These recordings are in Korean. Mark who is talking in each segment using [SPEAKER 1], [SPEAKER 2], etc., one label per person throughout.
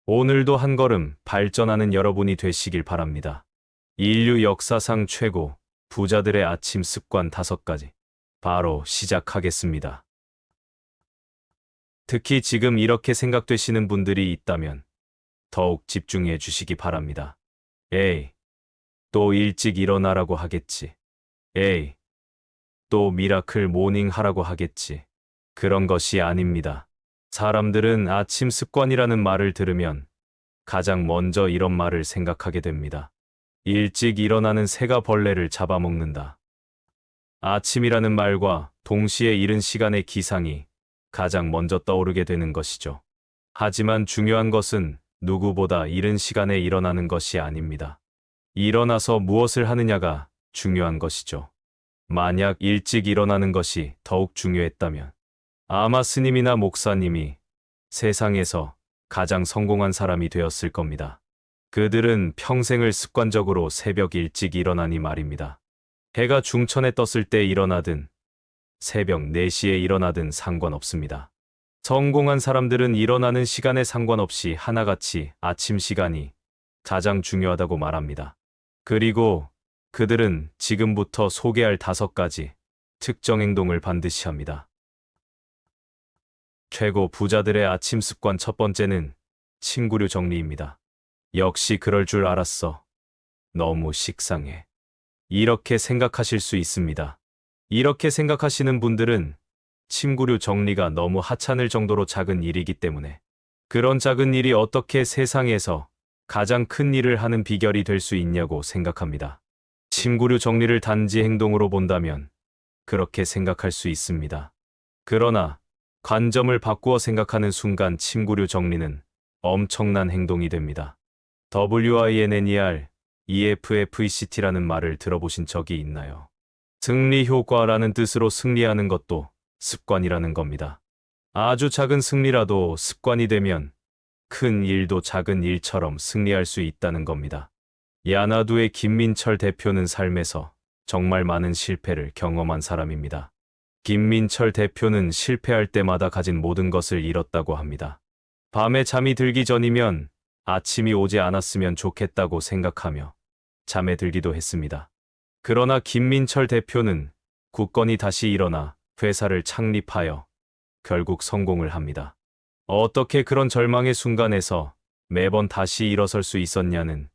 [SPEAKER 1] 오늘도 한 걸음 발전하는 여러분이 되시길 바랍니다. 인류 역사상 최고 부자들의 아침 습관 5가지. 바로 시작하겠습니다. 특히 지금 이렇게 생각되시는 분들이 있다면 더욱 집중해 주시기 바랍니다. 에이, 또 일찍 일어나라고 하겠지. 에이, 또 미라클 모닝 하라고 하겠지. 그런 것이 아닙니다. 사람들은 아침 습관이라는 말을 들으면 가장 먼저 이런 말을 생각하게 됩니다. 일찍 일어나는 새가 벌레를 잡아먹는다. 아침이라는 말과 동시에 이른 시간의 기상이 가장 먼저 떠오르게 되는 것이죠. 하지만 중요한 것은 누구보다 이른 시간에 일어나는 것이 아닙니다. 일어나서 무엇을 하느냐가 중요한 것이죠. 만약 일찍 일어나는 것이 더욱 중요했다면 아마 스님이나 목사님이 세상에서 가장 성공한 사람이 되었을 겁니다. 그들은 평생을 습관적으로 새벽 일찍 일어나니 말입니다. 해가 중천에 떴을 때 일어나든 새벽 4시에 일어나든 상관없습니다. 성공한 사람들은 일어나는 시간에 상관없이 하나같이 아침 시간이 가장 중요하다고 말합니다. 그리고 그들은 지금부터 소개할 5가지 특정 행동을 반드시 합니다. 최고 부자들의 아침 습관 첫 번째는 친구류 정리입니다. 역시 그럴 줄 알았어. 너무 식상해. 이렇게 생각하실 수 있습니다. 이렇게 생각하시는 분들은 친구류 정리가 너무 하찮을 정도로 작은 일이기 때문에 그런 작은 일이 어떻게 세상에서 가장 큰 일을 하는 비결이 될 수 있냐고 생각합니다. 친구류 정리를 단지 행동으로 본다면 그렇게 생각할 수 있습니다. 그러나 관점을 바꾸어 생각하는 순간 친구류 정리는 엄청난 행동이 됩니다. WINNER, EFFECT라는 말을 들어보신 적이 있나요? 승리 효과라는 뜻으로 승리하는 것도 습관이라는 겁니다. 아주 작은 승리라도 습관이 되면 큰 일도 작은 일처럼 승리할 수 있다는 겁니다. 야나두의 김민철 대표는 삶에서 정말 많은 실패를 경험한 사람입니다. 김민철 대표는 실패할 때마다 가진 모든 것을 잃었다고 합니다. 밤에 잠이 들기 전이면 아침이 오지 않았으면 좋겠다고 생각하며 잠에 들기도 했습니다. 그러나 김민철 대표는 굳건히 다시 일어나 회사를 창립하여 결국 성공을 합니다. 어떻게 그런 절망의 순간에서 매번 다시 일어설 수 있었냐는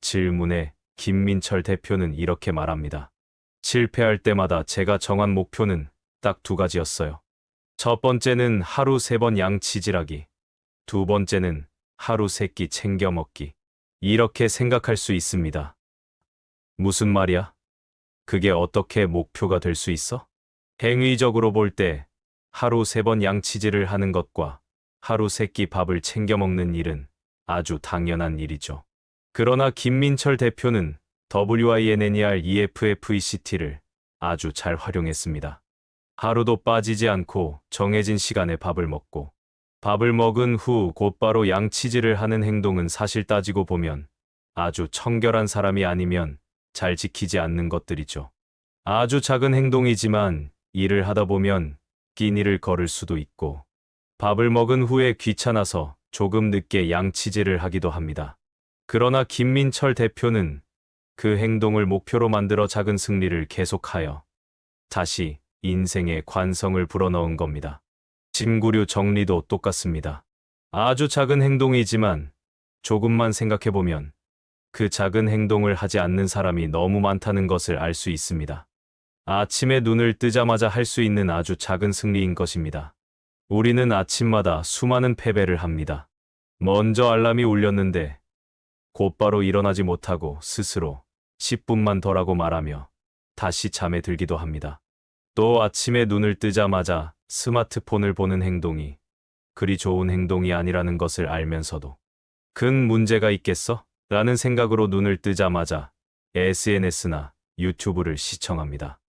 [SPEAKER 1] 질문에 김민철 대표는 이렇게 말합니다. 실패할 때마다 제가 정한 목표는 딱 2가지였어요. 첫 번째는 하루 3번 양치질하기. 2번째는 하루 3끼 챙겨 먹기. 이렇게 생각할 수 있습니다. 무슨 말이야? 그게 어떻게 목표가 될 수 있어? 행위적으로 볼 때 하루 3번 양치질을 하는 것과 하루 3끼 밥을 챙겨 먹는 일은 아주 당연한 일이죠. 그러나 김민철 대표는 WINNER EFFECT를 아주 잘 활용했습니다. 하루도 빠지지 않고 정해진 시간에 밥을 먹고 밥을 먹은 후 곧바로 양치질을 하는 행동은 사실 따지고 보면 아주 청결한 사람이 아니면 잘 지키지 않는 것들이죠. 아주 작은 행동이지만 일을 하다 보면 끼니를 거를 수도 있고 밥을 먹은 후에 귀찮아서 조금 늦게 양치질을 하기도 합니다. 그러나 김민철 대표는 그 행동을 목표로 만들어 작은 승리를 계속하여 다시 인생의 관성을 불어넣은 겁니다. 친구류 정리도 똑같습니다. 아주 작은 행동이지만 조금만 생각해보면 그 작은 행동을 하지 않는 사람이 너무 많다는 것을 알 수 있습니다. 아침에 눈을 뜨자마자 할 수 있는 아주 작은 승리인 것입니다. 우리는 아침마다 수많은 패배를 합니다. 먼저 알람이 울렸는데 곧바로 일어나지 못하고 스스로 10분만 더라고 말하며 다시 잠에 들기도 합니다. 또 아침에 눈을 뜨자마자 스마트폰을 보는 행동이 그리 좋은 행동이 아니라는 것을 알면서도 큰 문제가 있겠어? 라는 생각으로 눈을 뜨자마자 SNS나 유튜브를 시청합니다.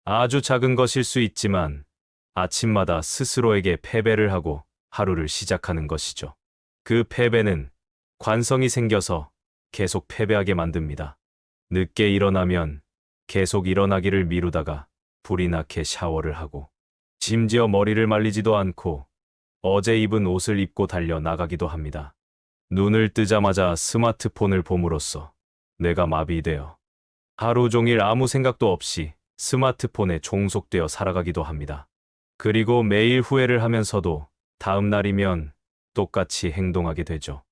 [SPEAKER 1] 아주 작은 것일 수 있지만 아침마다 스스로에게 패배를 하고 하루를 시작하는 것이죠. 그 패배는 관성이 생겨서 계속 패배하게 만듭니다. 늦게 일어나면 계속 일어나기를 미루다가 불이 나게 샤워를 하고 심지어 머리를 말리지도 않고 어제 입은 옷을 입고 달려 나가기도 합니다. 눈을 뜨자마자 스마트폰을 봄으로써 뇌가 마비되어 하루 종일 아무 생각도 없이 스마트폰에 종속되어 살아가기도 합니다. 그리고 매일 후회를 하면서도 다음 날이면 똑같이 행동하게 되죠.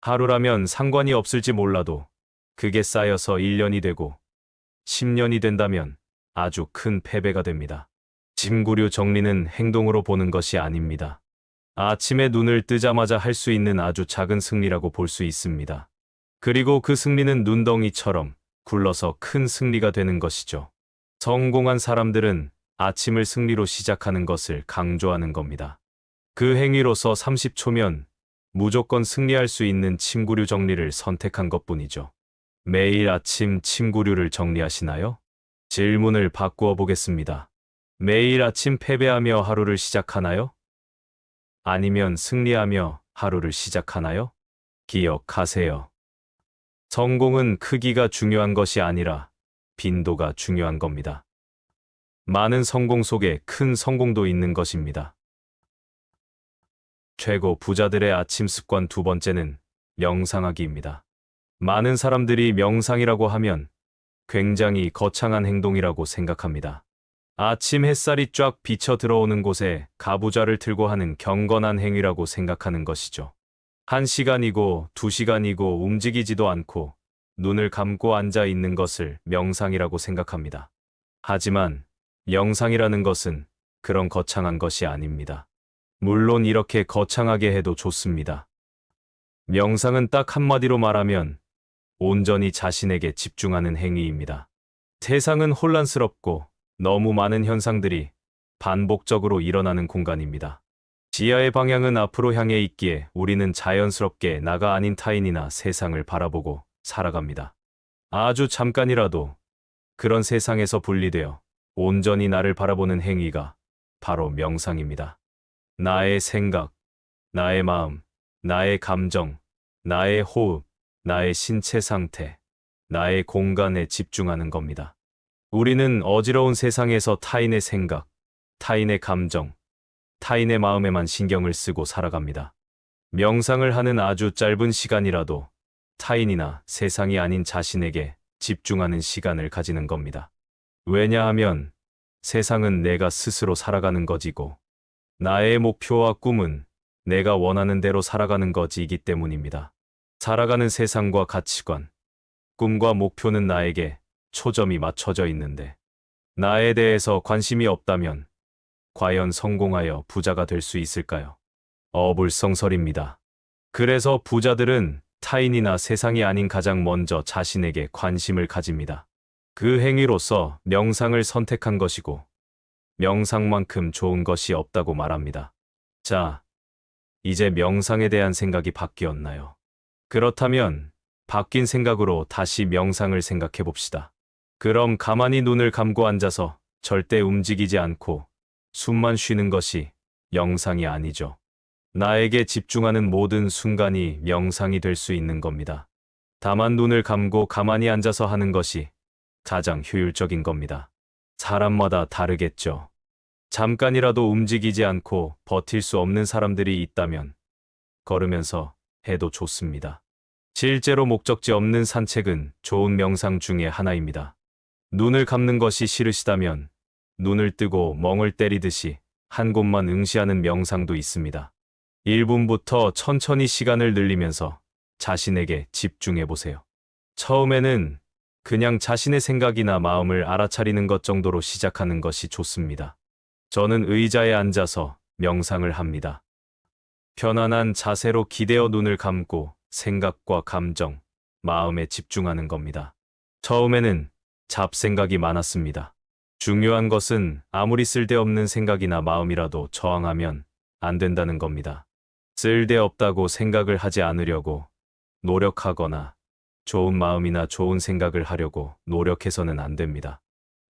[SPEAKER 1] 하루라면 상관이 없을지 몰라도 그게 쌓여서 1년이 되고 10년이 된다면 아주 큰 패배가 됩니다. 짐구류 정리는 행동으로 보는 것이 아닙니다. 아침에 눈을 뜨자마자 할 수 있는 아주 작은 승리라고 볼 수 있습니다. 그리고 그 승리는 눈덩이처럼 굴러서 큰 승리가 되는 것이죠. 성공한 사람들은 아침을 승리로 시작하는 것을 강조하는 겁니다. 그 행위로서 30초면 무조건 승리할 수 있는 침구류 정리를 선택한 것뿐이죠. 매일 아침 침구류를 정리하시나요? 질문을 바꾸어 보겠습니다. 매일 아침 패배하며 하루를 시작하나요? 아니면 승리하며 하루를 시작하나요? 기억하세요. 성공은 크기가 중요한 것이 아니라 빈도가 중요한 겁니다. 많은 성공 속에 큰 성공도 있는 것입니다. 최고 부자들의 아침 습관 두 번째는 명상하기입니다. 많은 사람들이 명상이라고 하면 굉장히 거창한 행동이라고 생각합니다. 아침 햇살이 쫙 비쳐 들어오는 곳에 가부좌를 들고 하는 경건한 행위라고 생각하는 것이죠. 1시간이고 2시간이고 움직이지도 않고 눈을 감고 앉아 있는 것을 명상이라고 생각합니다. 하지만 명상이라는 것은 그런 거창한 것이 아닙니다. 물론 이렇게 거창하게 해도 좋습니다. 명상은 딱 한마디로 말하면 온전히 자신에게 집중하는 행위입니다. 세상은 혼란스럽고 너무 많은 현상들이 반복적으로 일어나는 공간입니다. 지하의 방향은 앞으로 향해 있기에 우리는 자연스럽게 나가 아닌 타인이나 세상을 바라보고 살아갑니다. 아주 잠깐이라도 그런 세상에서 분리되어 온전히 나를 바라보는 행위가 바로 명상입니다. 나의 생각, 나의 마음, 나의 감정, 나의 호흡, 나의 신체 상태, 나의 공간에 집중하는 겁니다. 우리는 어지러운 세상에서 타인의 생각, 타인의 감정, 타인의 마음에만 신경을 쓰고 살아갑니다. 명상을 하는 아주 짧은 시간이라도 타인이나 세상이 아닌 자신에게 집중하는 시간을 가지는 겁니다. 왜냐하면 세상은 내가 스스로 살아가는 것이고 나의 목표와 꿈은 내가 원하는 대로 살아가는 것이기 때문입니다. 살아가는 세상과 가치관, 꿈과 목표는 나에게 초점이 맞춰져 있는데 나에 대해서 관심이 없다면 과연 성공하여 부자가 될 수 있을까요? 어불성설입니다. 그래서 부자들은 타인이나 세상이 아닌 가장 먼저 자신에게 관심을 가집니다. 그 행위로서 명상을 선택한 것이고 명상만큼 좋은 것이 없다고 말합니다. 자, 이제 명상에 대한 생각이 바뀌었나요? 그렇다면 바뀐 생각으로 다시 명상을 생각해 봅시다. 그럼 가만히 눈을 감고 앉아서 절대 움직이지 않고 숨만 쉬는 것이 명상이 아니죠. 나에게 집중하는 모든 순간이 명상이 될 수 있는 겁니다. 다만 눈을 감고 가만히 앉아서 하는 것이 가장 효율적인 겁니다. 사람마다 다르겠죠. 잠깐이라도 움직이지 않고 버틸 수 없는 사람들이 있다면 걸으면서 해도 좋습니다. 실제로 목적지 없는 산책은 좋은 명상 중에 하나입니다. 눈을 감는 것이 싫으시다면 눈을 뜨고 멍을 때리듯이 한 곳만 응시하는 명상도 있습니다. 1분부터 천천히 시간을 늘리면서 자신에게 집중해 보세요. 처음에는 그냥 자신의 생각이나 마음을 알아차리는 것 정도로 시작하는 것이 좋습니다. 저는 의자에 앉아서 명상을 합니다. 편안한 자세로 기대어 눈을 감고 생각과 감정, 마음에 집중하는 겁니다. 처음에는 잡생각이 많았습니다. 중요한 것은 아무리 쓸데없는 생각이나 마음이라도 저항하면 안 된다는 겁니다. 쓸데없다고 생각을 하지 않으려고 노력하거나 좋은 마음이나 좋은 생각을 하려고 노력해서는 안 됩니다.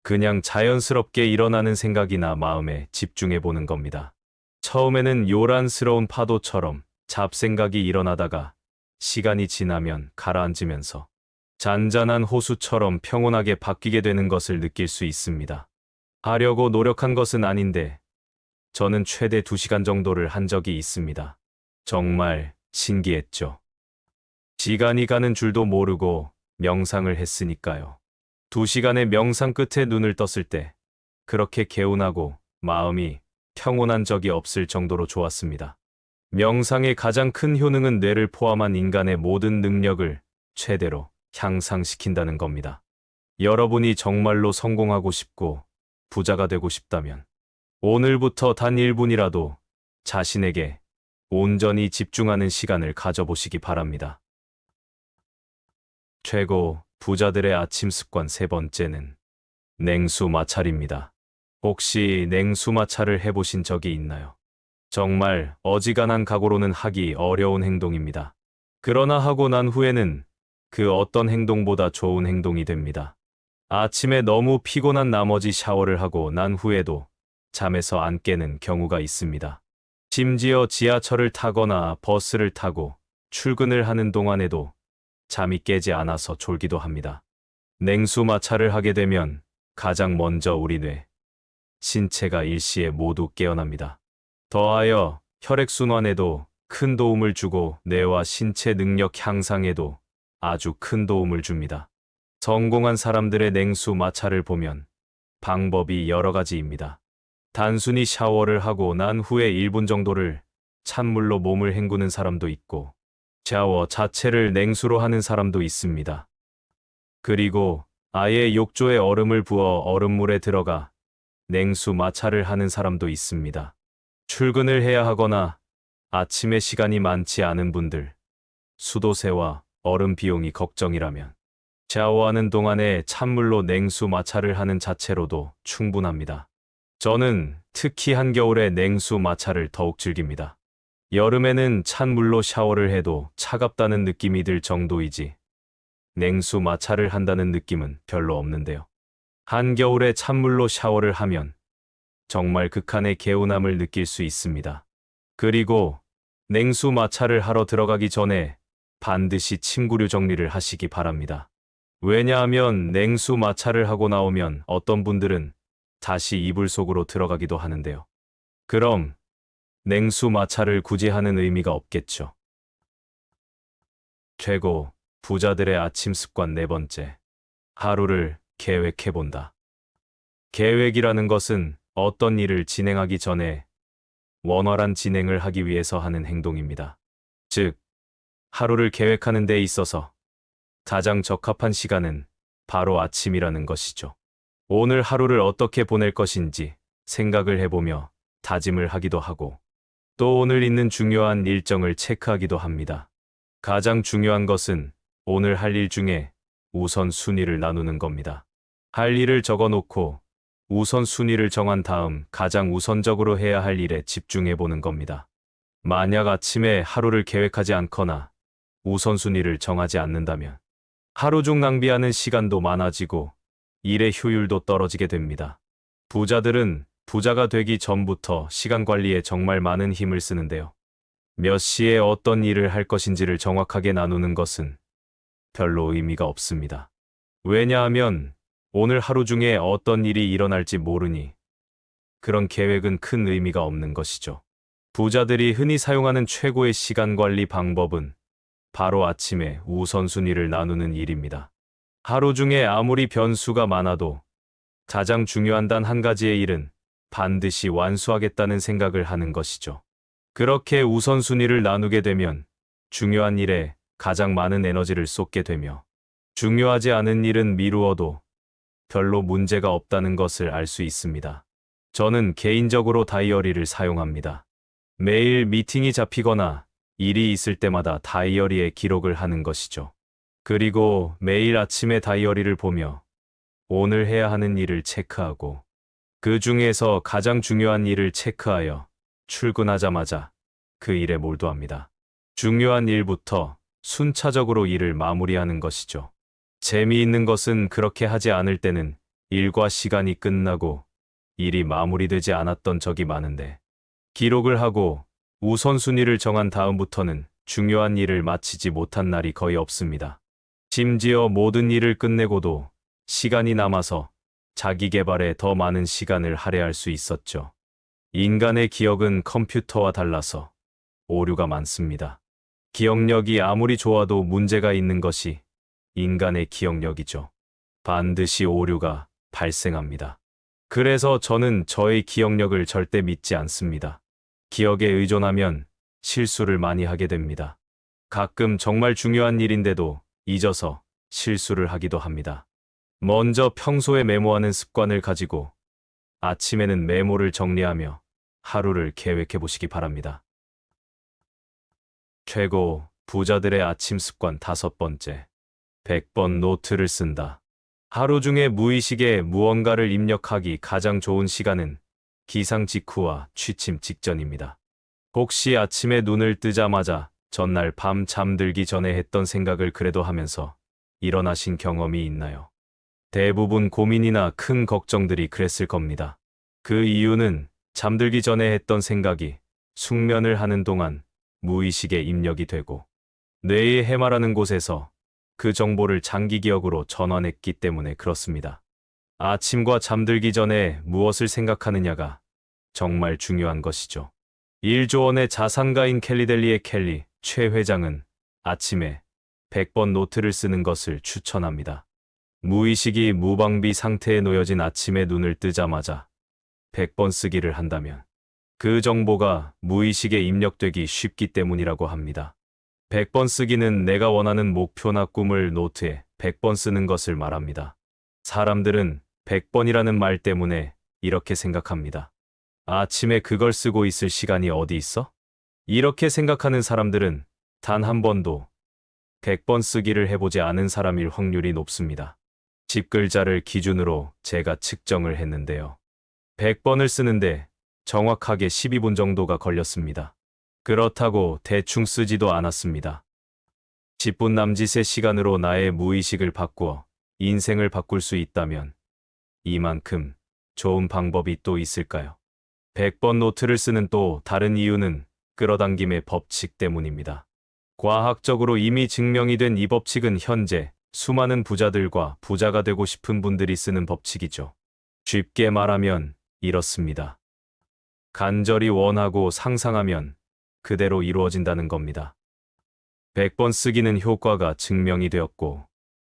[SPEAKER 1] 그냥 자연스럽게 일어나는 생각이나 마음에 집중해 보는 겁니다. 처음에는 요란스러운 파도처럼 잡생각이 일어나다가 시간이 지나면 가라앉으면서 잔잔한 호수처럼 평온하게 바뀌게 되는 것을 느낄 수 있습니다. 하려고 노력한 것은 아닌데 저는 최대 2시간 정도를 한 적이 있습니다. 정말 신기했죠. 시간이 가는 줄도 모르고 명상을 했으니까요. 2시간의 명상 끝에 눈을 떴을 때 그렇게 개운하고 마음이 평온한 적이 없을 정도로 좋았습니다. 명상의 가장 큰 효능은 뇌를 포함한 인간의 모든 능력을 최대로 향상시킨다는 겁니다. 여러분이 정말로 성공하고 싶고 부자가 되고 싶다면 오늘부터 단 1분이라도 자신에게 온전히 집중하는 시간을 가져보시기 바랍니다. 최고 부자들의 아침 습관 3번째는 냉수 마찰입니다. 혹시 냉수 마찰을 해보신 적이 있나요? 정말 어지간한 각오로는 하기 어려운 행동입니다. 그러나 하고 난 후에는 그 어떤 행동보다 좋은 행동이 됩니다. 아침에 너무 피곤한 나머지 샤워를 하고 난 후에도 잠에서 안 깨는 경우가 있습니다. 심지어 지하철을 타거나 버스를 타고 출근을 하는 동안에도 잠이 깨지 않아서 졸기도 합니다. 냉수 마찰을 하게 되면 가장 먼저 우리 뇌, 신체가 일시에 모두 깨어납니다. 더하여 혈액순환에도 큰 도움을 주고 뇌와 신체 능력 향상에도 아주 큰 도움을 줍니다. 성공한 사람들의 냉수 마찰을 보면 방법이 여러 가지입니다. 단순히 샤워를 하고 난 후에 1분 정도를 찬물로 몸을 헹구는 사람도 있고 샤워 자체를 냉수로 하는 사람도 있습니다. 그리고 아예 욕조에 얼음을 부어 얼음물에 들어가 냉수 마찰을 하는 사람도 있습니다. 출근을 해야 하거나 아침에 시간이 많지 않은 분들, 수도세와 얼음 비용이 걱정이라면 샤워하는 동안에 찬물로 냉수 마찰을 하는 자체로도 충분합니다. 저는 특히 한겨울에 냉수 마찰을 더욱 즐깁니다. 여름에는 찬물로 샤워를 해도 차갑다는 느낌이 들 정도이지 냉수 마찰을 한다는 느낌은 별로 없는데요. 한겨울에 찬물로 샤워를 하면 정말 극한의 개운함을 느낄 수 있습니다. 그리고 냉수 마찰을 하러 들어가기 전에 반드시 침구류 정리를 하시기 바랍니다. 왜냐하면 냉수 마찰을 하고 나오면 어떤 분들은 다시 이불 속으로 들어가기도 하는데요. 그럼 냉수 마찰을 굳이 하는 의미가 없겠죠. 최고 부자들의 아침 습관 4번째. 하루를 계획해본다. 계획이라는 것은 어떤 일을 진행하기 전에 원활한 진행을 하기 위해서 하는 행동입니다. 즉, 하루를 계획하는 데 있어서 가장 적합한 시간은 바로 아침이라는 것이죠. 오늘 하루를 어떻게 보낼 것인지 생각을 해보며 다짐을 하기도 하고 또 오늘 있는 중요한 일정을 체크하기도 합니다. 가장 중요한 것은 오늘 할 일 중에 우선순위를 나누는 겁니다. 할 일을 적어놓고 우선순위를 정한 다음 가장 우선적으로 해야 할 일에 집중해보는 겁니다. 만약 아침에 하루를 계획하지 않거나 우선순위를 정하지 않는다면 하루 중 낭비하는 시간도 많아지고 일의 효율도 떨어지게 됩니다. 부자들은 부자가 되기 전부터 시간 관리에 정말 많은 힘을 쓰는데요. 몇 시에 어떤 일을 할 것인지를 정확하게 나누는 것은 별로 의미가 없습니다. 왜냐하면 오늘 하루 중에 어떤 일이 일어날지 모르니 그런 계획은 큰 의미가 없는 것이죠. 부자들이 흔히 사용하는 최고의 시간 관리 방법은 바로 아침에 우선순위를 나누는 일입니다. 하루 중에 아무리 변수가 많아도 가장 중요한 단 한 가지의 일은 반드시 완수하겠다는 생각을 하는 것이죠. 그렇게 우선순위를 나누게 되면 중요한 일에 가장 많은 에너지를 쏟게 되며 중요하지 않은 일은 미루어도 별로 문제가 없다는 것을 알 수 있습니다. 저는 개인적으로 다이어리를 사용합니다. 매일 미팅이 잡히거나 일이 있을 때마다 다이어리에 기록을 하는 것이죠. 그리고 매일 아침에 다이어리를 보며 오늘 해야 하는 일을 체크하고 그 중에서 가장 중요한 일을 체크하여 출근하자마자 그 일에 몰두합니다. 중요한 일부터 순차적으로 일을 마무리하는 것이죠. 재미있는 것은 그렇게 하지 않을 때는 일과 시간이 끝나고 일이 마무리되지 않았던 적이 많은데 기록을 하고 우선순위를 정한 다음부터는 중요한 일을 마치지 못한 날이 거의 없습니다. 심지어 모든 일을 끝내고도 시간이 남아서 자기 개발에 더 많은 시간을 할애할 수 있었죠. 인간의 기억은 컴퓨터와 달라서 오류가 많습니다. 기억력이 아무리 좋아도 문제가 있는 것이 인간의 기억력이죠. 반드시 오류가 발생합니다. 그래서 저는 저의 기억력을 절대 믿지 않습니다. 기억에 의존하면 실수를 많이 하게 됩니다. 가끔 정말 중요한 일인데도 잊어서 실수를 하기도 합니다. 먼저 평소에 메모하는 습관을 가지고 아침에는 메모를 정리하며 하루를 계획해 보시기 바랍니다. 최고 부자들의 아침 습관 5번째. 100번 노트를 쓴다. 하루 중에 무의식에 무언가를 입력하기 가장 좋은 시간은 기상 직후와 취침 직전입니다. 혹시 아침에 눈을 뜨자마자 전날 밤 잠들기 전에 했던 생각을 그래도 하면서 일어나신 경험이 있나요? 대부분 고민이나 큰 걱정들이 그랬을 겁니다. 그 이유는 잠들기 전에 했던 생각이 숙면을 하는 동안 무의식에 입력이 되고 뇌의 해마라는 곳에서 그 정보를 장기 기억으로 전환했기 때문에 그렇습니다. 아침과 잠들기 전에 무엇을 생각하느냐가 정말 중요한 것이죠. 1조 원의 자산가인 켈리델리의 켈리 최 회장은 아침에 100번 노트를 쓰는 것을 추천합니다. 무의식이 무방비 상태에 놓여진 아침에 눈을 뜨자마자 100번 쓰기를 한다면 그 정보가 무의식에 입력되기 쉽기 때문이라고 합니다. 100번 쓰기는 내가 원하는 목표나 꿈을 노트에 100번 쓰는 것을 말합니다. 사람들은 100번이라는 말 때문에 이렇게 생각합니다. 아침에 그걸 쓰고 있을 시간이 어디 있어? 이렇게 생각하는 사람들은 단 한 번도 100번 쓰기를 해보지 않은 사람일 확률이 높습니다. 10글자를 기준으로 제가 측정을 했는데요. 100번을 쓰는데 정확하게 12분 정도가 걸렸습니다. 그렇다고 대충 쓰지도 않았습니다. 10분 남짓의 시간으로 나의 무의식을 바꾸어 인생을 바꿀 수 있다면 이만큼 좋은 방법이 또 있을까요? 100번 노트를 쓰는 또 다른 이유는 끌어당김의 법칙 때문입니다. 과학적으로 이미 증명이 된 이 법칙은 현재 수많은 부자들과 부자가 되고 싶은 분들이 쓰는 법칙이죠. 쉽게 말하면 이렇습니다. 간절히 원하고 상상하면 그대로 이루어진다는 겁니다. 100번 쓰기는 효과가 증명이 되었고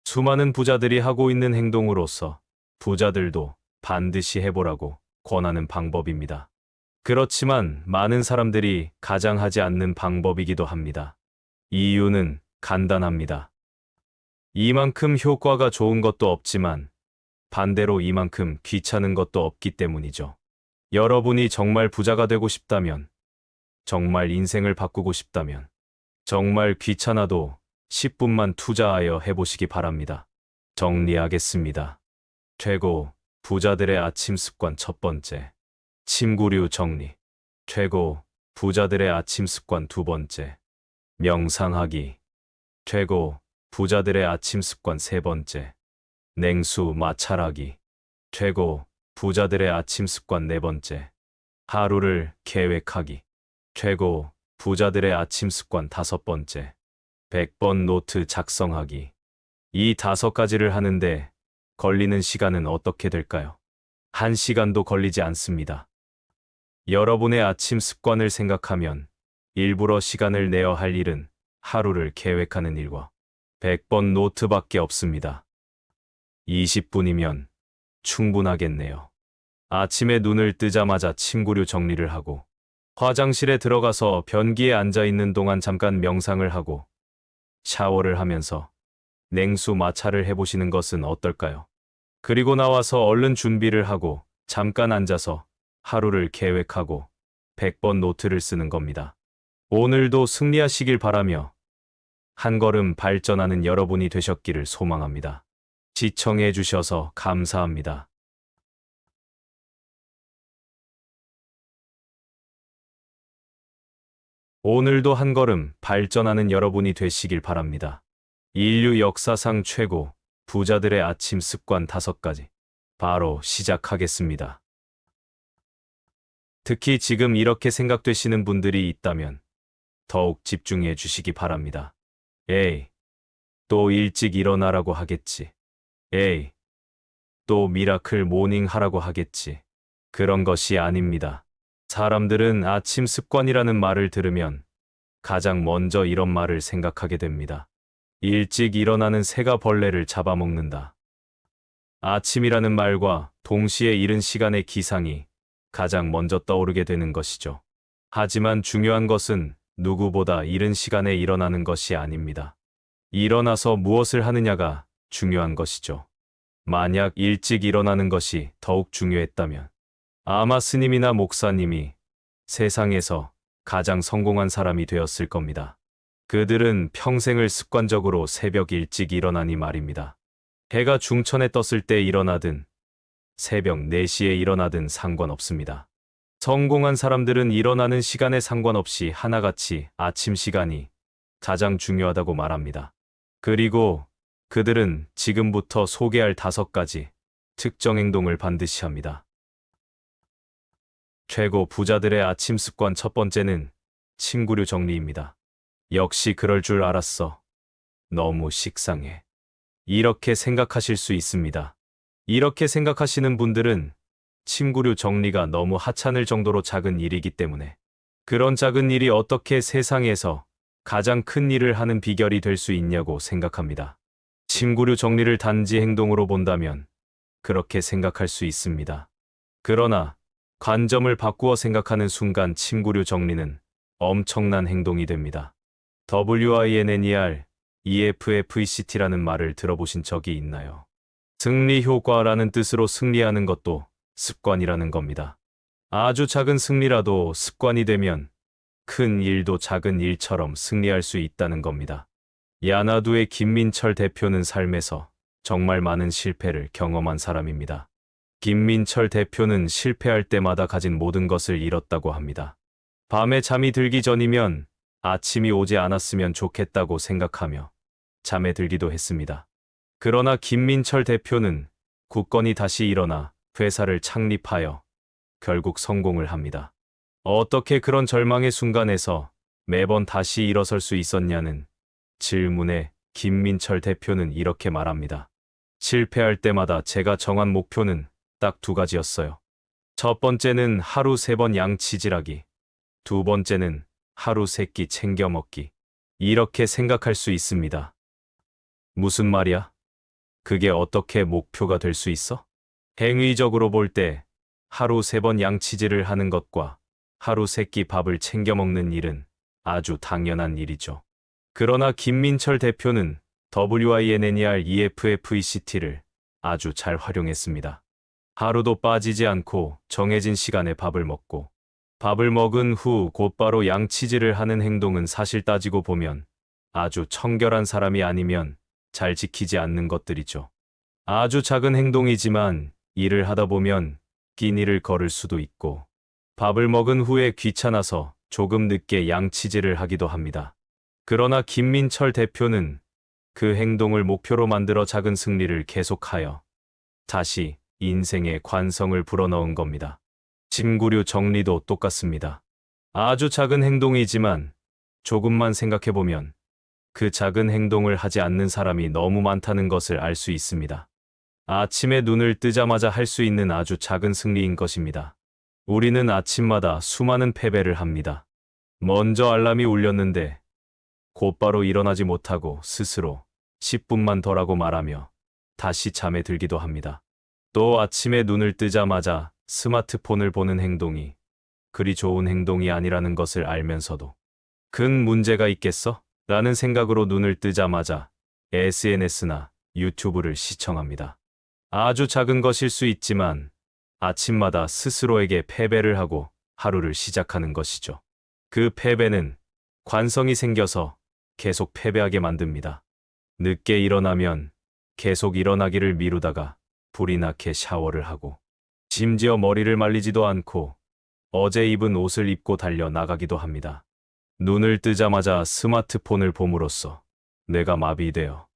[SPEAKER 1] 수많은 부자들이 하고 있는 행동으로서 부자들도 반드시 해보라고 권하는 방법입니다. 그렇지만 많은 사람들이 가장 하지 않는 방법이기도 합니다. 이유는 간단합니다. 이만큼 효과가 좋은 것도 없지만 반대로 이만큼 귀찮은 것도 없기 때문이죠. 여러분이 정말 부자가 되고 싶다면, 정말 인생을 바꾸고 싶다면, 정말 귀찮아도 10분만 투자하여 해보시기 바랍니다. 정리하겠습니다. 최고 부자들의 아침 습관 1번째. 침구류 정리. 최고 부자들의 아침 습관 2번째. 명상하기. 최고 부자들의 아침 습관 3번째. 냉수 마찰하기. 최고 부자들의 아침 습관 4번째. 하루를 계획하기. 최고 부자들의 아침 습관 5번째. 100번 노트 작성하기. 이 5가지를 하는데 걸리는 시간은 어떻게 될까요? 1시간도 걸리지 않습니다. 여러분의 아침 습관을 생각하면 일부러 시간을 내어 할 일은 하루를 계획하는 일과 100번 노트밖에 없습니다. 20분이면 충분하겠네요. 아침에 눈을 뜨자마자 침구류 정리를 하고 화장실에 들어가서 변기에 앉아 있는 동안 잠깐 명상을 하고 샤워를 하면서 냉수 마찰을 해보시는 것은 어떨까요? 그리고 나와서 얼른 준비를 하고 잠깐 앉아서 하루를 계획하고 100번 노트를 쓰는 겁니다. 오늘도 승리하시길 바라며 한 걸음 발전하는 여러분이 되셨기를 소망합니다. 시청해 주셔서 감사합니다. 오늘도 한 걸음 발전하는 여러분이 되시길 바랍니다. 인류 역사상 최고 부자들의 아침 습관 5가지. 바로 시작하겠습니다. 특히 지금 이렇게 생각되시는 분들이 있다면 더욱 집중해 주시기 바랍니다. 에이, 또 일찍 일어나라고 하겠지. 에이, 또 미라클 모닝 하라고 하겠지. 그런 것이 아닙니다. 사람들은 아침 습관이라는 말을 들으면 가장 먼저 이런 말을 생각하게 됩니다. 일찍 일어나는 새가 벌레를 잡아먹는다. 아침이라는 말과 동시에 이른 시간의 기상이 가장 먼저 떠오르게 되는 것이죠. 하지만 중요한 것은 누구보다 이른 시간에 일어나는 것이 아닙니다. 일어나서 무엇을 하느냐가 중요한 것이죠. 만약 일찍 일어나는 것이 더욱 중요했다면 아마 스님이나 목사님이 세상에서 가장 성공한 사람이 되었을 겁니다. 그들은 평생을 습관적으로 새벽 일찍 일어나니 말입니다. 해가 중천에 떴을 때 일어나든 새벽 4시에 일어나든 상관없습니다. 성공한 사람들은 일어나는 시간에 상관없이 하나같이 아침 시간이 가장 중요하다고 말합니다. 그리고 그들은 지금부터 소개할 5가지 특정 행동을 반드시 합니다. 최고 부자들의 아침 습관 첫 번째는 친구류 정리입니다. 역시 그럴 줄 알았어. 너무 식상해. 이렇게 생각하실 수 있습니다. 이렇게 생각하시는 분들은 친구류 정리가 너무 하찮을 정도로 작은 일이기 때문에 그런 작은 일이 어떻게 세상에서 가장 큰 일을 하는 비결이 될 수 있냐고 생각합니다. 친구류 정리를 단지 행동으로 본다면 그렇게 생각할 수 있습니다. 그러나 관점을 바꾸어 생각하는 순간 친구류 정리는 엄청난 행동이 됩니다. WINNER, EFFECT라는 말을 들어보신 적이 있나요? 승리 효과라는 뜻으로 승리하는 것도 습관이라는 겁니다. 아주 작은 승리라도 습관이 되면 큰 일도 작은 일처럼 승리할 수 있다는 겁니다. 야나두의 김민철 대표는 삶에서 정말 많은 실패를 경험한 사람입니다. 김민철 대표는 실패할 때마다 가진 모든 것을 잃었다고 합니다. 밤에 잠이 들기 전이면 아침이 오지 않았으면 좋겠다고 생각하며 잠에 들기도 했습니다. 그러나 김민철 대표는 굳건히 다시 일어나 회사를 창립하여 결국 성공을 합니다. 어떻게 그런 절망의 순간에서 매번 다시 일어설 수 있었냐는 질문에 김민철 대표는 이렇게 말합니다. 실패할 때마다 제가 정한 목표는 딱 2가지였어요. 첫 번째는 하루 3번 양치질하기. 2번째는 하루 3끼 챙겨 먹기. 이렇게 생각할 수 있습니다. 무슨 말이야? 그게 어떻게 목표가 될 수 있어? 행위적으로 볼 때 하루 3번 양치질을 하는 것과 하루 3끼 밥을 챙겨 먹는 일은 아주 당연한 일이죠. 그러나 김민철 대표는 WINNER EFFECT를 아주 잘 활용했습니다. 하루도 빠지지 않고 정해진 시간에 밥을 먹고 밥을 먹은 후 곧바로 양치질을 하는 행동은 사실 따지고 보면 아주 청결한 사람이 아니면 잘 지키지 않는 것들이죠. 아주 작은 행동이지만 일을 하다 보면 끼니를 거를 수도 있고 밥을 먹은 후에 귀찮아서 조금 늦게 양치질을 하기도 합니다. 그러나 김민철 대표는 그 행동을 목표로 만들어 작은 승리를 계속하여 다시 인생의 관성을 불어넣은 겁니다. 친구류 정리도 똑같습니다. 아주 작은 행동이지만 조금만 생각해보면 그 작은 행동을 하지 않는 사람이 너무 많다는 것을 알 수 있습니다. 아침에 눈을 뜨자마자 할 수 있는 아주 작은 승리인 것입니다. 우리는 아침마다 수많은 패배를 합니다. 먼저 알람이 울렸는데 곧바로 일어나지 못하고 스스로 10분만 더 라고 말하며 다시 잠에 들기도 합니다. 또 아침에 눈을 뜨자마자 스마트폰을 보는 행동이 그리 좋은 행동이 아니라는 것을 알면서도 큰 문제가 있겠어? 라는 생각으로 눈을 뜨자마자 SNS나 유튜브를 시청합니다. 아주 작은 것일 수 있지만 아침마다 스스로에게 패배를 하고 하루를 시작하는 것이죠. 그 패배는 관성이 생겨서 계속 패배하게 만듭니다. 늦게 일어나면 계속 일어나기를 미루다가 불이 나게 샤워를 하고 심지어 머리를 말리지도 않고 어제 입은 옷을 입고 달려 나가기도 합니다. 눈을 뜨자마자 스마트폰을 봄으로써 뇌가 마비되어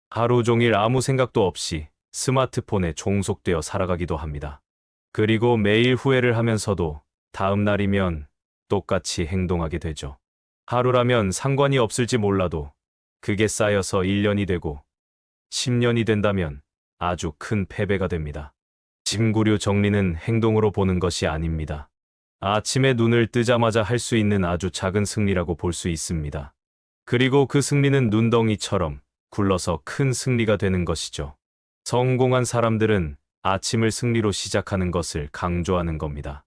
[SPEAKER 1] 하루 종일 아무 생각도 없이 스마트폰에 종속되어 살아가기도 합니다. 그리고 매일 후회를 하면서도 다음 날이면 똑같이 행동하게 되죠. 하루라면 상관이 없을지 몰라도 그게 쌓여서 1년이 되고 10년이 된다면 아주 큰 패배가 됩니다. 친구류 정리는 행동으로 보는 것이 아닙니다. 아침에 눈을 뜨자마자 할 수 있는 아주 작은 승리라고 볼 수 있습니다. 그리고 그 승리는 눈덩이처럼 굴러서 큰 승리가 되는 것이죠. 성공한 사람들은 아침을 승리로 시작하는 것을 강조하는 겁니다.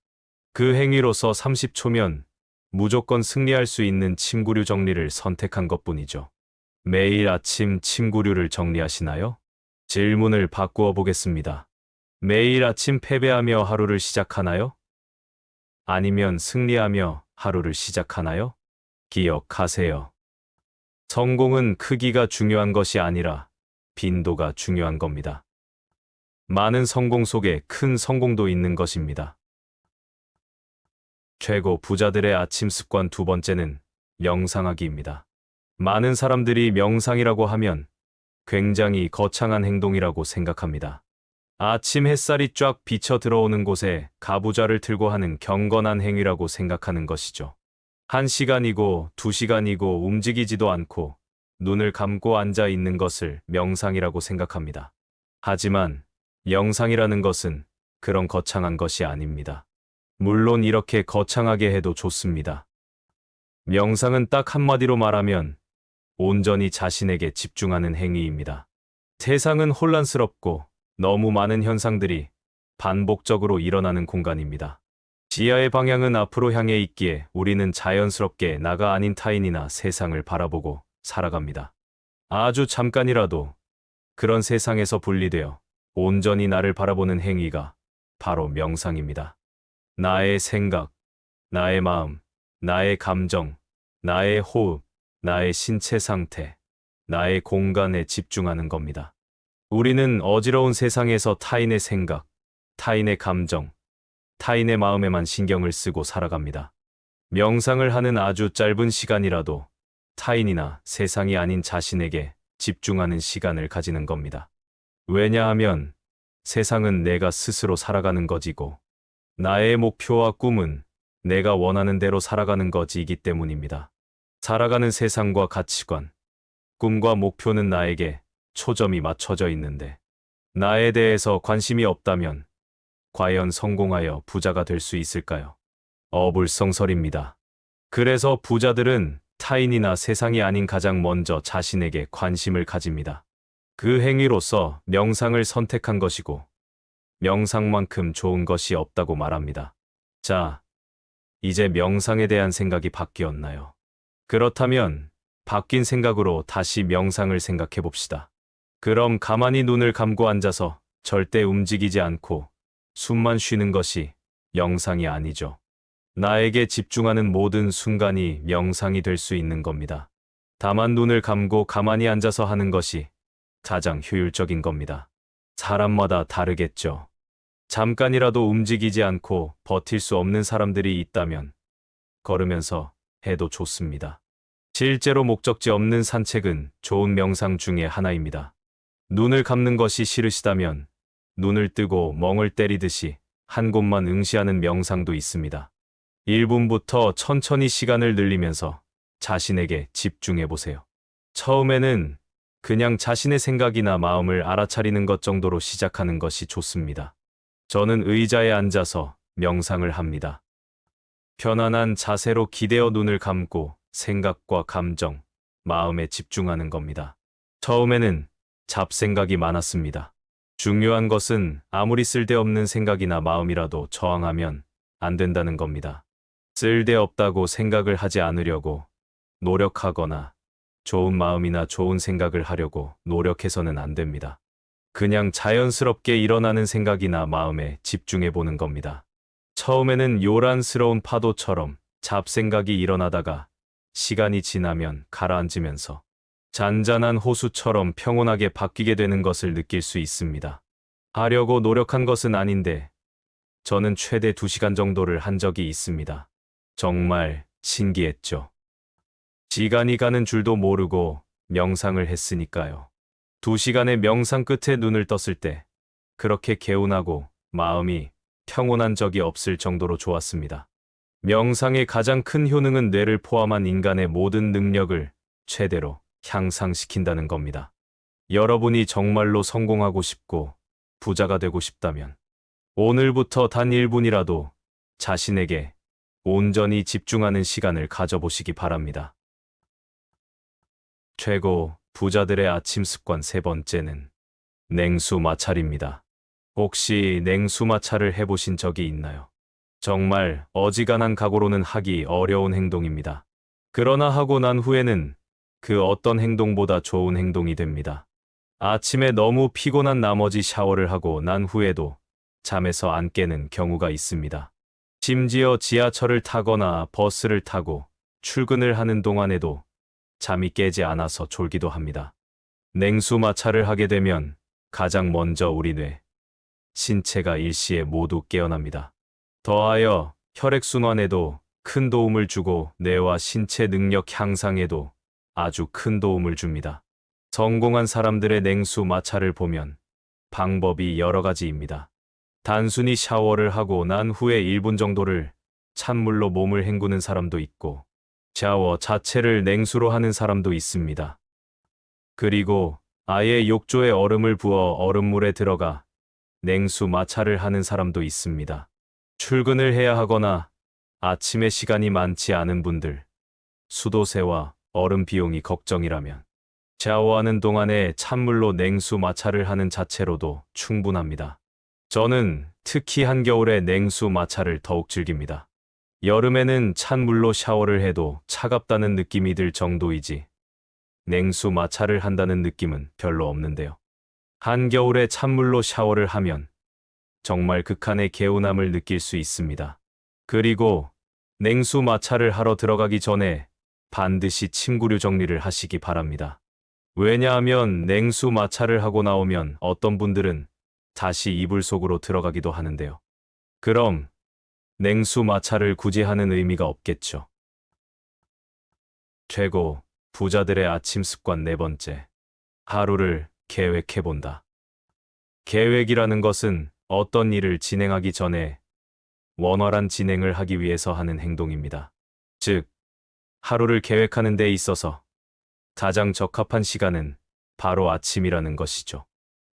[SPEAKER 1] 그 행위로서 30초면 무조건 승리할 수 있는 침구류 정리를 선택한 것뿐이죠. 매일 아침 침구류를 정리하시나요? 질문을 바꾸어 보겠습니다. 매일 아침 패배하며 하루를 시작하나요? 아니면 승리하며 하루를 시작하나요? 기억하세요. 성공은 크기가 중요한 것이 아니라 빈도가 중요한 겁니다. 많은 성공 속에 큰 성공도 있는 것입니다. 최고 부자들의 아침 습관 두 번째는 명상하기입니다. 많은 사람들이 명상이라고 하면 굉장히 거창한 행동이라고 생각합니다. 아침 햇살이 쫙 비쳐 들어오는 곳에 가부좌를 들고 하는 경건한 행위라고 생각하는 것이죠. 1시간이고 2시간이고 움직이지도 않고 눈을 감고 앉아 있는 것을 명상이라고 생각합니다. 하지만 명상이라는 것은 그런 거창한 것이 아닙니다. 물론 이렇게 거창하게 해도 좋습니다. 명상은 딱 한마디로 말하면 온전히 자신에게 집중하는 행위입니다. 세상은 혼란스럽고 너무 많은 현상들이 반복적으로 일어나는 공간입니다. 지하의 방향은 앞으로 향해 있기에 우리는 자연스럽게 나가 아닌 타인이나 세상을 바라보고 살아갑니다. 아주 잠깐이라도 그런 세상에서 분리되어 온전히 나를 바라보는 행위가 바로 명상입니다. 나의 생각, 나의 마음, 나의 감정, 나의 호흡, 나의 신체 상태, 나의 공간에 집중하는 겁니다. 우리는 어지러운 세상에서 타인의 생각, 타인의 감정, 타인의 마음에만 신경을 쓰고 살아갑니다. 명상을 하는 아주 짧은 시간이라도 타인이나 세상이 아닌 자신에게 집중하는 시간을 가지는 겁니다. 왜냐하면 세상은 내가 스스로 살아가는 거지고 나의 목표와 꿈은 내가 원하는 대로 살아가는 거지이기 때문입니다. 살아가는 세상과 가치관, 꿈과 목표는 나에게 초점이 맞춰져 있는데 나에 대해서 관심이 없다면 과연 성공하여 부자가 될 수 있을까요? 어불성설입니다. 그래서 부자들은 타인이나 세상이 아닌 가장 먼저 자신에게 관심을 가집니다. 그 행위로서 명상을 선택한 것이고 명상만큼 좋은 것이 없다고 말합니다. 자, 이제 명상에 대한 생각이 바뀌었나요? 그렇다면 바뀐 생각으로 다시 명상을 생각해 봅시다. 그럼 가만히 눈을 감고 앉아서 절대 움직이지 않고 숨만 쉬는 것이 명상이 아니죠. 나에게 집중하는 모든 순간이 명상이 될 수 있는 겁니다. 다만 눈을 감고 가만히 앉아서 하는 것이 가장 효율적인 겁니다. 사람마다 다르겠죠. 잠깐이라도 움직이지 않고 버틸 수 없는 사람들이 있다면 걸으면서 해도 좋습니다. 실제로 목적지 없는 산책은 좋은 명상 중에 하나입니다. 눈을 감는 것이 싫으시다면 눈을 뜨고 멍을 때리듯이 한 곳만 응시하는 명상도 있습니다. 1분부터 천천히 시간을 늘리면서 자신에게 집중해 보세요. 처음에는 그냥 자신의 생각이나 마음을 알아차리는 것 정도로 시작하는 것이 좋습니다. 저는 의자에 앉아서 명상을 합니다. 편안한 자세로 기대어 눈을 감고 생각과 감정, 마음에 집중하는 겁니다. 처음에는 잡생각이 많았습니다. 중요한 것은 아무리 쓸데없는 생각이나 마음이라도 저항하면 안 된다는 겁니다. 쓸데없다고 생각을 하지 않으려고 노력하거나 좋은 마음이나 좋은 생각을 하려고 노력해서는 안 됩니다. 그냥 자연스럽게 일어나는 생각이나 마음에 집중해 보는 겁니다. 처음에는 요란스러운 파도처럼 잡생각이 일어나다가 시간이 지나면 가라앉으면서 잔잔한 호수처럼 평온하게 바뀌게 되는 것을 느낄 수 있습니다. 하려고 노력한 것은 아닌데 저는 최대 2시간 정도를 한 적이 있습니다. 정말 신기했죠. 시간이 가는 줄도 모르고 명상을 했으니까요. 2시간의 명상 끝에 눈을 떴을 때 그렇게 개운하고 마음이 평온한 적이 없을 정도로 좋았습니다. 명상의 가장 큰 효능은 뇌를 포함한 인간의 모든 능력을 최대로 향상시킨다는 겁니다. 여러분이 정말로 성공하고 싶고 부자가 되고 싶다면 오늘부터 단 1분이라도 자신에게 온전히 집중하는 시간을 가져보시기 바랍니다. 최고 부자들의 아침 습관 세 번째는 냉수 마찰입니다. 혹시 냉수 마찰을 해보신 적이 있나요? 정말 어지간한 각오로는 하기 어려운 행동입니다. 그러나 하고 난 후에는 그 어떤 행동보다 좋은 행동이 됩니다. 아침에 너무 피곤한 나머지 샤워를 하고 난 후에도 잠에서 안 깨는 경우가 있습니다. 심지어 지하철을 타거나 버스를 타고 출근을 하는 동안에도 잠이 깨지 않아서 졸기도 합니다. 냉수 마찰을 하게 되면 가장 먼저 우리 뇌, 신체가 일시에 모두 깨어납니다. 더하여 혈액순환에도 큰 도움을 주고 뇌와 신체 능력 향상에도 아주 큰 도움을 줍니다. 성공한 사람들의 냉수 마찰을 보면 방법이 여러 가지입니다. 단순히 샤워를 하고 난 후에 1분 정도를 찬물로 몸을 헹구는 사람도 있고, 샤워 자체를 냉수로 하는 사람도 있습니다. 그리고 아예 욕조에 얼음을 부어 얼음물에 들어가 냉수 마찰을 하는 사람도 있습니다. 출근을 해야 하거나 아침에 시간이 많지 않은 분들, 수도세와 얼음 비용이 걱정이라면 샤워하는 동안에 찬물로 냉수 마찰을 하는 자체로도 충분합니다. 저는 특히 한겨울에 냉수 마찰을 더욱 즐깁니다. 여름에는 찬물로 샤워를 해도 차갑다는 느낌이 들 정도이지 냉수 마찰을 한다는 느낌은 별로 없는데요. 한겨울에 찬물로 샤워를 하면 정말 극한의 개운함을 느낄 수 있습니다. 그리고 냉수 마찰을 하러 들어가기 전에 반드시 침구류 정리를 하시기 바랍니다. 왜냐하면 냉수 마찰을 하고 나오면 어떤 분들은 다시 이불 속으로 들어가기도 하는데요. 그럼 냉수 마찰을 굳이 하는 의미가 없겠죠. 최고 부자들의 아침 습관 네 번째. 하루를 계획해본다. 계획이라는 것은 어떤 일을 진행하기 전에 원활한 진행을 하기 위해서 하는 행동입니다. 즉, 하루를 계획하는 데 있어서 가장 적합한 시간은 바로 아침이라는 것이죠.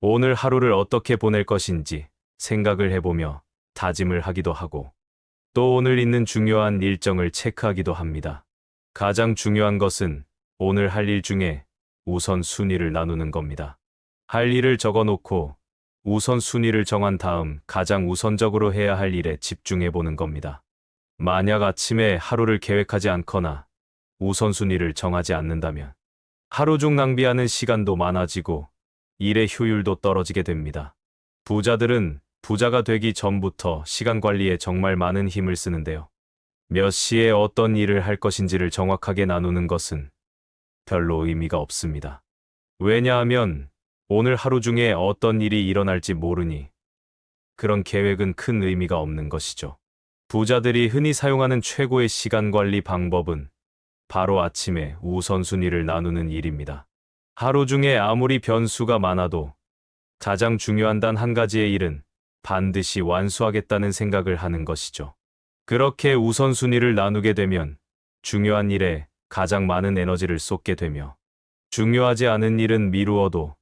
[SPEAKER 1] 오늘 하루를 어떻게 보낼 것인지 생각을 해보며 다짐을 하기도 하고, 또 오늘 있는 중요한 일정을 체크하기도 합니다. 가장 중요한 것은 오늘 할 일 중에 우선순위를 나누는 겁니다. 할 일을 적어놓고 우선순위를 정한 다음 가장 우선적으로 해야 할 일에 집중해보는 겁니다. 만약 아침에 하루를 계획하지 않거나 우선순위를 정하지 않는다면 하루 중 낭비하는 시간도 많아지고 일의 효율도 떨어지게 됩니다. 부자들은 부자가 되기 전부터 시간 관리에 정말 많은 힘을 쓰는데요. 몇 시에 어떤 일을 할 것인지를 정확하게 나누는 것은 별로 의미가 없습니다. 왜냐하면 오늘 하루 중에 어떤 일이 일어날지 모르니 그런 계획은 큰 의미가 없는 것이죠. 부자들이 흔히 사용하는 최고의 시간 관리 방법은 바로 아침에 우선순위를 나누는 일입니다. 하루 중에 아무리 변수가 많아도 가장 중요한 단 한 가지의 일은 반드시 완수하겠다는 생각을 하는 것이죠. 그렇게 우선순위를 나누게 되면 중요한 일에 가장 많은 에너지를 쏟게 되며 중요하지 않은 일은 미루어도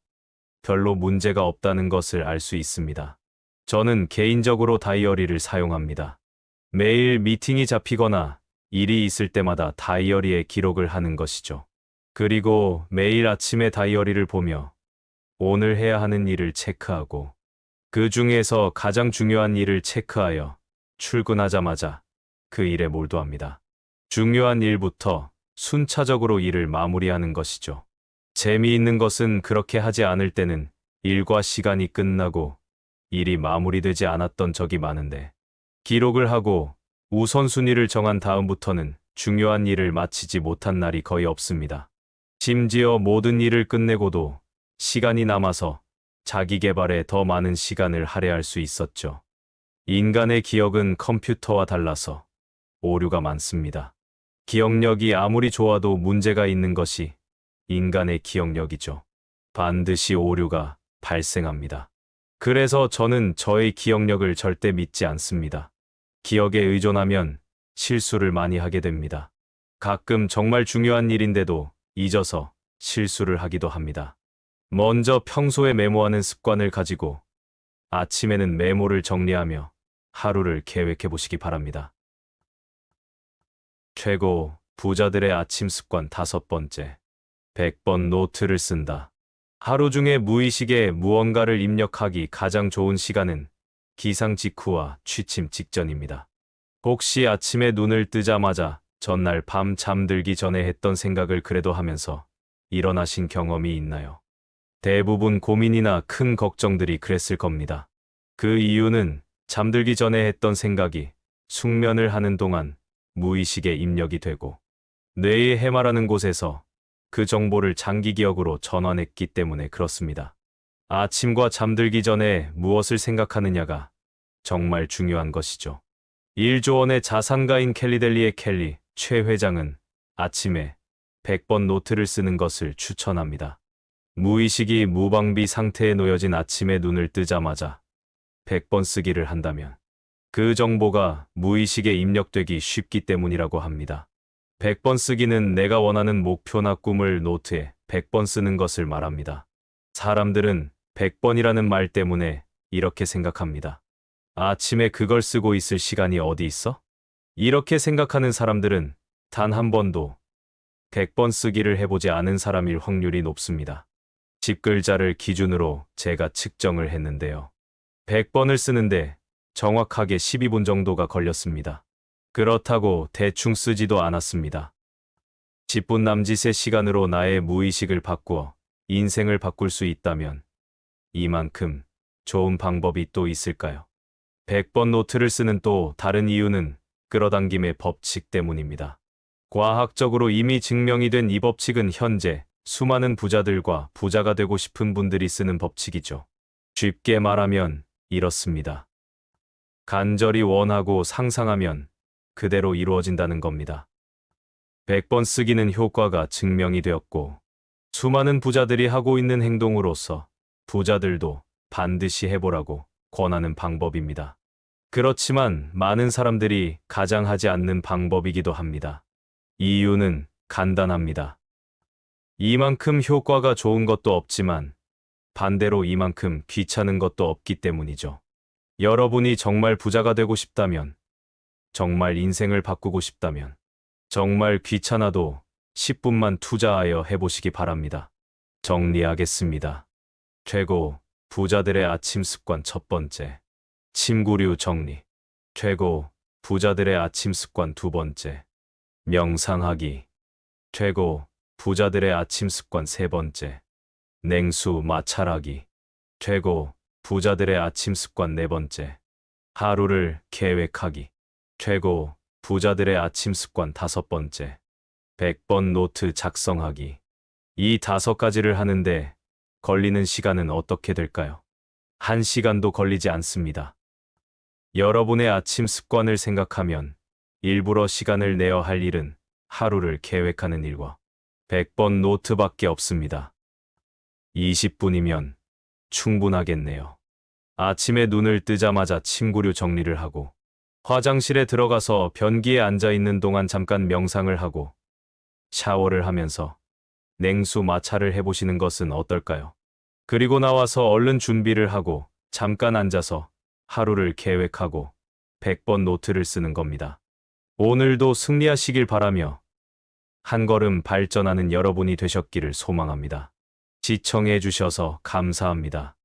[SPEAKER 1] 별로 문제가 없다는 것을 알 수 있습니다. 저는 개인적으로 다이어리를 사용합니다. 매일 미팅이 잡히거나 일이 있을 때마다 다이어리에 기록을 하는 것이죠. 그리고 매일 아침에 다이어리를 보며 오늘 해야 하는 일을 체크하고 그 중에서 가장 중요한 일을 체크하여 출근하자마자 그 일에 몰두합니다. 중요한 일부터 순차적으로 일을 마무리하는 것이죠. 재미있는 것은 그렇게 하지 않을 때는 일과 시간이 끝나고 일이 마무리되지 않았던 적이 많은데 기록을 하고 우선순위를 정한 다음부터는 중요한 일을 마치지 못한 날이 거의 없습니다. 심지어 모든 일을 끝내고도 시간이 남아서 자기 개발에 더 많은 시간을 할애할 수 있었죠. 인간의 기억은 컴퓨터와 달라서 오류가 많습니다. 기억력이 아무리 좋아도 문제가 있는 것이 인간의 기억력이죠. 반드시 오류가 발생합니다. 그래서 저는 저의 기억력을 절대 믿지 않습니다. 기억에 의존하면 실수를 많이 하게 됩니다. 가끔 정말 중요한 일인데도 잊어서 실수를 하기도 합니다. 먼저 평소에 메모하는 습관을 가지고 아침에는 메모를 정리하며 하루를 계획해 보시기 바랍니다. 최고, 부자들의 아침 습관 5번째. 100번 노트를 쓴다. 하루 중에 무의식에 무언가를 입력하기 가장 좋은 시간은 기상 직후와 취침 직전입니다. 혹시 아침에 눈을 뜨자마자 전날 밤 잠들기 전에 했던 생각을 그래도 하면서 일어나신 경험이 있나요? 대부분 고민이나 큰 걱정들이 그랬을 겁니다. 그 이유는 잠들기 전에 했던 생각이 숙면을 하는 동안 무의식에 입력이 되고 뇌의 해마라는 곳에서 그 정보를 장기 기억으로 전환했기 때문에 그렇습니다. 아침과 잠들기 전에 무엇을 생각하느냐가 정말 중요한 것이죠. 1조 원의 자산가인 켈리델리의 켈리 최 회장은 아침에 100번 노트를 쓰는 것을 추천합니다. 무의식이 무방비 상태에 놓여진 아침에 눈을 뜨자마자 100번 쓰기를 한다면 그 정보가 무의식에 입력되기 쉽기 때문이라고 합니다. 100번 쓰기는 내가 원하는 목표나 꿈을 노트에 100번 쓰는 것을 말합니다. 사람들은 100번이라는 말 때문에 이렇게 생각합니다. 아침에 그걸 쓰고 있을 시간이 어디 있어? 이렇게 생각하는 사람들은 단 한 번도 100번 쓰기를 해보지 않은 사람일 확률이 높습니다. 10글자를 기준으로 제가 측정을 했는데요. 100번을 쓰는데 정확하게 12분 정도가 걸렸습니다. 그렇다고 대충 쓰지도 않았습니다. 10분 남짓의 시간으로 나의 무의식을 바꾸어 인생을 바꿀 수 있다면 이만큼 좋은 방법이 또 있을까요? 100번 노트를 쓰는 또 다른 이유는 끌어당김의 법칙 때문입니다. 과학적으로 이미 증명이 된 이 법칙은 현재 수많은 부자들과 부자가 되고 싶은 분들이 쓰는 법칙이죠. 쉽게 말하면 이렇습니다. 간절히 원하고 상상하면 그대로 이루어진다는 겁니다. 100번 쓰기는 효과가 증명이 되었고 수많은 부자들이 하고 있는 행동으로서 부자들도 반드시 해보라고 권하는 방법입니다. 그렇지만 많은 사람들이 가장 하지 않는 방법이기도 합니다. 이유는 간단합니다. 이만큼 효과가 좋은 것도 없지만 반대로 이만큼 귀찮은 것도 없기 때문이죠. 여러분이 정말 부자가 되고 싶다면, 정말 인생을 바꾸고 싶다면, 정말 귀찮아도 10분만 투자하여 해보시기 바랍니다. 정리하겠습니다. 최고, 부자들의 아침 습관 1번째. 침구류 정리. 최고, 부자들의 아침 습관 2번째. 명상하기. 최고, 부자들의 아침 습관 3번째. 냉수 마찰하기. 최고, 부자들의 아침 습관 4번째. 하루를 계획하기. 최고, 부자들의 아침 습관 5번째. 100번 노트 작성하기. 이 5가지를 하는데 걸리는 시간은 어떻게 될까요? 1시간도 걸리지 않습니다. 여러분의 아침 습관을 생각하면 일부러 시간을 내어 할 일은 하루를 계획하는 일과 100번 노트밖에 없습니다. 20분이면 충분하겠네요. 아침에 눈을 뜨자마자 침구류 정리를 하고 화장실에 들어가서 변기에 앉아 있는 동안 잠깐 명상을 하고 샤워를 하면서 냉수 마찰을 해보시는 것은 어떨까요? 그리고 나와서 얼른 준비를 하고 잠깐 앉아서 하루를 계획하고 100번 노트를 쓰는 겁니다. 오늘도 승리하시길 바라며 한 걸음 발전하는 여러분이 되셨기를 소망합니다. 시청해 주셔서 감사합니다.